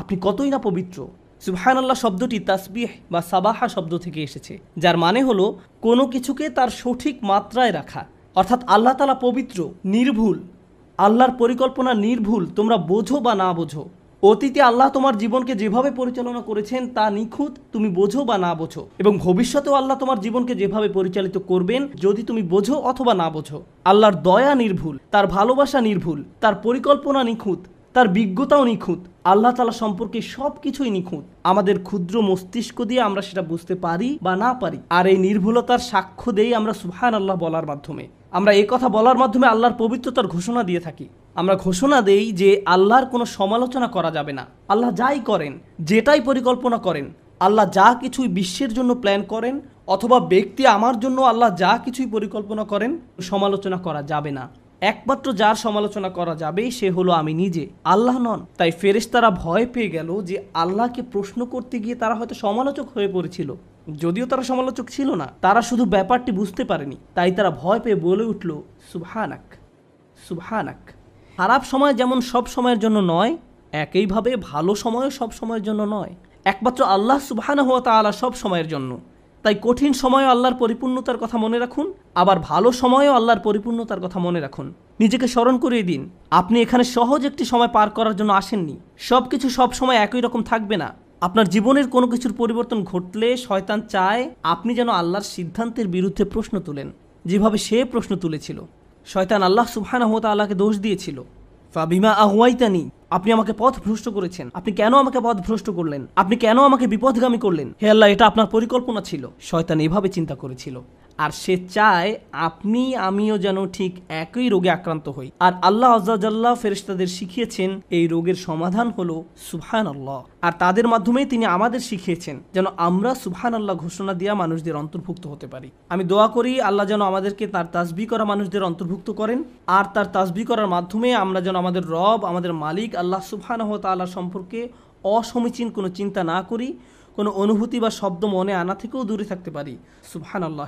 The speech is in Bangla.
আপনি কতই না পবিত্র। সুবহানাল্লাহ শব্দটি তাসবিহ বা সাবাহা শব্দ থেকে এসেছে, যার মানে হলো কোনো কিছুকে তার সঠিক মাত্রায় রাখা। অর্থাৎ আল্লাহ তাআলা পবিত্র, নির্ভুল। আল্লাহর পরিকল্পনা নির্ভুল, তোমরা বোঝো বা না বোঝো। অতীতে আল্লাহ তোমার জীবনকে যেভাবে পরিচালনা করেছেন তা নিখুঁত, তুমি বোঝো বা না বোঝো, এবং ভবিষ্যতেও আল্লাহ তোমার জীবনকে যেভাবে পরিচালিত করবেন যদি তুমি বোঝো অথবা না বোঝো। আল্লাহর দয়া নির্ভুল, তার ভালোবাসা নির্ভুল, তার পরিকল্পনা নিখুঁত, তার বিজ্ঞতাও নিখুঁত। আল্লাহ তাআলা সম্পর্কে সব কিছুই নিখুঁত। আমাদের ক্ষুদ্র মস্তিষ্ক দিয়ে আমরা সেটা বুঝতে পারি বা না পারি। আর এই নির্ভুলতার সাক্ষ্য দেই আমরা সুবহানাল্লাহ বলার মাধ্যমে। আমরা এই কথা বলার মাধ্যমে আল্লাহর পবিত্রতার ঘোষণা দিয়ে থাকি। আমরা ঘোষণা দেই যে আল্লাহর কোনো সমালোচনা করা যাবে না। আল্লাহ যাই করেন, যেটাই পরিকল্পনা করেন, আল্লাহ যা কিছুই বিশ্বের জন্য প্ল্যান করেন অথবা ব্যক্তি আমার জন্য আল্লাহ যা কিছুই পরিকল্পনা করেন, সমালোচনা করা যাবে না। একমাত্র যার সমালোচনা করা যাবে সে হলো আমি নিজে, আল্লাহ নন। তাই ফেরেশতারা ভয় পেয়ে গেল যে আল্লাহকে প্রশ্ন করতে গিয়ে তারা হয়তো সমালোচক হয়ে পড়েছিল। যদিও তারা সমালোচক ছিল না, তারা শুধু ব্যাপারটি বুঝতে পারেনি। তাই তারা ভয় পেয়ে বলে উঠল, সুবহানাক, সুবহানাক। খারাপ সময় যেমন সব সময়ের জন্য নয়, একইভাবে ভালো সময়ও সব সময়ের জন্য নয়। একমাত্র আল্লাহ সুবহানাহু ওয়া তাআলা সব সময়ের জন্য। তাই কঠিন সময়েও আল্লাহর পরিপূর্ণতার কথা মনে রাখুন, আবার ভালো সময়েও আল্লাহর পরিপূর্ণতার কথা মনে রাখুন। নিজেকে স্মরণ করিয়ে দিন, আপনি এখানে সহজ একটি সময় পার করার জন্য আসেননি। সব কিছু সব সময় একই রকম থাকবে না। আপনার জীবনের কোনো কিছুর পরিবর্তন ঘটলে শয়তান চায় আপনি যেন আল্লাহর সিদ্ধান্তের বিরুদ্ধে প্রশ্ন তুলেন, যেভাবে সে প্রশ্ন তুলেছিল। শয়তান আল্লাহ সুবহানাহু ওয়া তাআলাকে দোষ দিয়েছিল, ফাবিমা আগুয়াইতানি, আপনি আমাকে পথ ভ্রষ্ট করেছেন। আপনি কেন আমাকে পথ ভ্রষ্ট করলেন? আপনি কেন আমাকে বিপথগামী করলেন? হে আল্লাহ, এটা আপনার পরিকল্পনা ছিল। শয়তান এভাবে চিন্তা করেছিল, আর সে চায় আপনি আমিও যেন ঠিক একই রোগে আক্রান্ত হই। আর আল্লাহ আযজা ওয়া জাল্লা ফেরেশতাদের শিখিয়েছেন এই রোগের সমাধান হলো সুবহানাল্লাহ। আর তাদের মাধ্যমেই তিনি আমাদের শিখিয়েছেন যেন আমরা সুবহানাল্লাহ ঘোষণা দিয়া মানুষদের অন্তর্ভুক্ত হতে পারি। আমি দোয়া করি আল্লাহ যেন আমাদেরকে তার তাসবিহ করা মানুষদের অন্তর্ভুক্ত করেন, আর তার তাসবিহ করার মাধ্যমে আমরা যেন আমাদের রব, আমাদের মালিক আল্লাহ সুবহানাহু ওয়া তাআলা সম্পর্কে অসমীচীন কোনো চিন্তা না করি, কোনো অনুভূতি বা শব্দ মনে আনা থেকেও দূরে থাকতে পারি। সুবহানাল্লাহ।